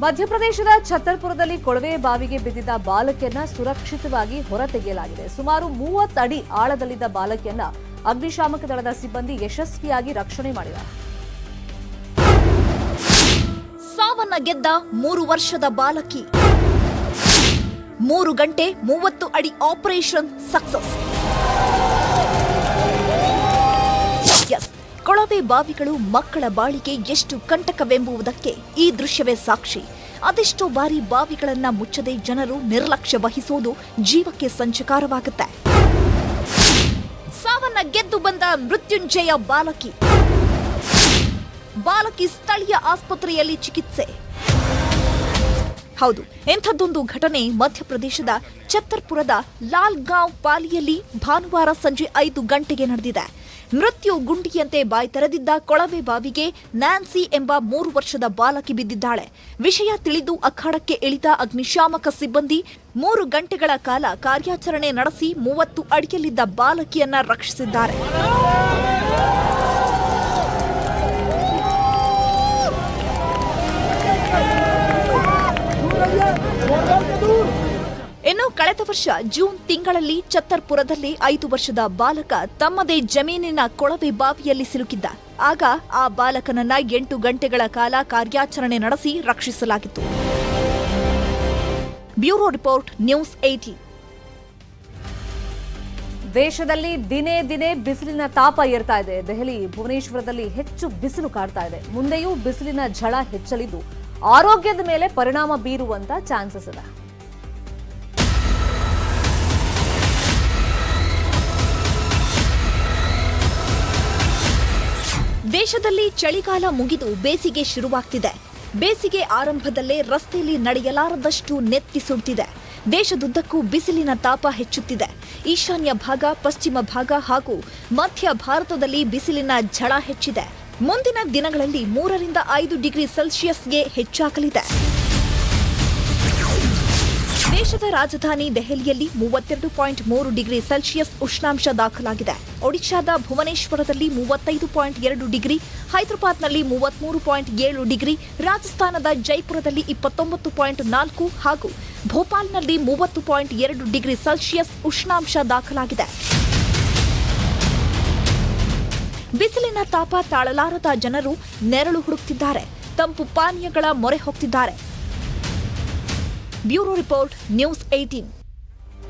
ಮಧ್ಯಪ್ರದೇಶದ ಛತ್ತರ್ಪುರದಲ್ಲಿ ಕೊಳವೆ ಬಾವಿಗೆ ಬಿದ್ದಿದ್ದ ಬಾಲಕಿಯನ್ನ ಸುರಕ್ಷಿತವಾಗಿ ಹೊರತೆಗೆಯಲಾಗಿದೆ. ಸುಮಾರು 30 ಅಡಿ ಆಳದಲ್ಲಿದ್ದ ಬಾಲಕಿಯನ್ನ ಅಗ್ನಿಶಾಮಕ ದಳದ ಸಿಬ್ಬಂದಿ ಯಶಸ್ವಿಯಾಗಿ ರಕ್ಷಣೆ ಮಾಡಿದ್ದಾರೆ. ಸಾವನ್ನ ಗೆದ್ದ 3 ವರ್ಷದ ಬಾಲಕಿ. 3 ಗಂಟೆ 30 ಅಡಿ ಆಪರೇಷನ್ ಸಕ್ಸಸ್. ಕೊಳವೆ ಬಾವಿಗಳು ಮಕ್ಕಳ ಬಾಳಿಗೆ ಎಷ್ಟು ಕಂಟಕವೆಂಬುದಕ್ಕೆ ಈ ದೃಶ್ಯವೇ ಸಾಕ್ಷಿ. ಅದೆಷ್ಟೋ ಬಾರಿ ಬಾವಿಗಳನ್ನ ಮುಚ್ಚದೆ ಜನರು ನಿರ್ಲಕ್ಷ್ಯ ವಹಿಸುವುದು ಜೀವಕ್ಕೆ ಸಂಚಕಾರವಾಗುತ್ತೆ. ಸಾವನ್ನ ಗೆದ್ದು ಬಂದ ಮೃತ್ಯುಂಜಯ ಬಾಲಕಿ ಸ್ಥಳೀಯ ಆಸ್ಪತ್ರೆಯಲ್ಲಿ ಚಿಕಿತ್ಸೆ. ಹೌದು, ಇಂಥದ್ದೊಂದು ಘಟನೆ ಮಧ್ಯಪ್ರದೇಶದ ಛತ್ತರ್ಪುರದ ಲಾಲ್ಗಾಂವ್ ಪಾಲಿಯಲ್ಲಿ ಭಾನುವಾರ ಸಂಜೆ 5 ಗಂಟೆಗೆ ನಡೆದಿದೆ. ಮೃತ್ಯು ಗುಂಡಿಯಂತೆ ಬಾಯಿ ತೆರೆದಿದ್ದ ಕೊಳವೆ ಬಾವಿಗೆ ನ್ಯಾನ್ಸಿ ಎಂಬ 3 ವರ್ಷದ ಬಾಲಕಿ ಬಿದ್ದಿದ್ದಾಳೆ. ವಿಷಯ ತಿಳಿದು ಅಖಾಡಕ್ಕೆ ಇಳಿದ ಅಗ್ನಿಶಾಮಕ ಸಿಬ್ಬಂದಿ 3 ಗಂಟೆಗಳ ಕಾಲ ಕಾರ್ಯಾಚರಣೆ ನಡೆಸಿ 30 ಅಡಿಯಲ್ಲಿದ್ದ ಬಾಲಕಿಯನ್ನ ರಕ್ಷಿಸಿದ್ದಾರೆ. ಇನ್ನು ಕಳೆದ ವರ್ಷ ಜೂನ್ ತಿಂಗಳಲ್ಲಿ ಛತ್ತರ್ಪುರದಲ್ಲಿ 5 ವರ್ಷದ ಬಾಲಕ ತಮ್ಮದೇ ಜಮೀನಿನ ಕೊಳವೆ ಬಾವಿಯಲ್ಲಿ ಸಿಲುಕಿದ್ದ. ಆಗ ಆ ಬಾಲಕನನ್ನ 8 ಗಂಟೆಗಳ ಕಾಲ ಕಾರ್ಯಾಚರಣೆ ನಡೆಸಿ ರಕ್ಷಿಸಲಾಗಿತ್ತು. Bureau report, news 18. ದೇಶದಲ್ಲಿ ದಿನೇ ದಿನೇ ಬಿಸಿಲಿನ ತಾಪ ಏರ್ತಾ ಇದೆ. ದೆಹಲಿ, ಭುವನೇಶ್ವರದಲ್ಲಿ ಹೆಚ್ಚು ಬಿಸಿಲು ಕಾಡ್ತಾ ಇದೆ. ಮುಂದೆಯೂ ಬಿಸಿಲಿನ ಝಳ ಹೆಚ್ಚಲಿದ್ದು ಆರೋಗ್ಯದ ಮೇಲೆ ಪರಿಣಾಮ ಬೀರುವಂತ ಚಾನ್ಸಸ್ ಇದೆ. ದೇಶದಲ್ಲಿ ಚಳಿಗಾಲ ಮುಗಿದು ಬೇಸಿಗೆ ಶುರುವಾಗ್ತಿದೆ. ಬೇಸಿಗೆ ಆರಂಭದಲ್ಲೇ ರಸ್ತೆಯಲ್ಲಿ ನಡೆಯಲಾರದಷ್ಟು ನೆತ್ತಿ ಸುಡ್ತಿದೆ. ದೇಶದುದ್ದಕ್ಕೂ ಬಿಸಿಲಿನ ತಾಪ ಹೆಚ್ಚುತ್ತಿದೆ. ಈಶಾನ್ಯ ಭಾಗ, ಪಶ್ಚಿಮ ಭಾಗ ಹಾಗೂ ಮಧ್ಯ ಭಾರತದಲ್ಲಿ ಬಿಸಿಲಿನ ಝಳ ಹೆಚ್ಚಿದೆ. ಮುಂದಿನ ದಿನಗಳಲ್ಲಿ 3 ರಿಂದ 5 ಡಿಗ್ರಿ ಸೆಲ್ಸಿಯಸ್ಗೆ ಹೆಚ್ಚಾಗಲಿದೆ. ದೇಶದ ರಾಜಧಾನಿ ದೆಹಲಿಯಲ್ಲಿ 32.3 ಡಿಗ್ರಿ ಸೆಲ್ಸಿಯಸ್ ಉಷ್ಣಾಂಶ ದಾಖಲಾಗಿದೆ. ಒಡಿಶಾದ ಭುವನೇಶ್ವರದಲ್ಲಿ 35.2 ಡಿಗ್ರಿ, ಹೈದರಾಬಾದ್ನಲ್ಲಿ 33.7 ಡಿಗ್ರಿ, ರಾಜಸ್ಥಾನದ ಜೈಪುರದಲ್ಲಿ 29.4 ಹಾಗೂ ಭೋಪಾಲ್ನಲ್ಲಿ 30.2 ಡಿಗ್ರಿ ಸೆಲ್ಸಿಯಸ್ ಉಷ್ಣಾಂಶ ದಾಖಲಾಗಿದೆ. ಬಿಸಿಲಿನ ತಾಪ ತಾಳಲಾರದ ಜನರು ನೆರಳು ಹುಡುಕ್ತಿದ್ದಾರೆ. ತಂಪು ಪಾನೀಯಗಳ ಮೊರೆ ಹೋಗ್ತಿದ್ದಾರೆ. Bureau report, news 18.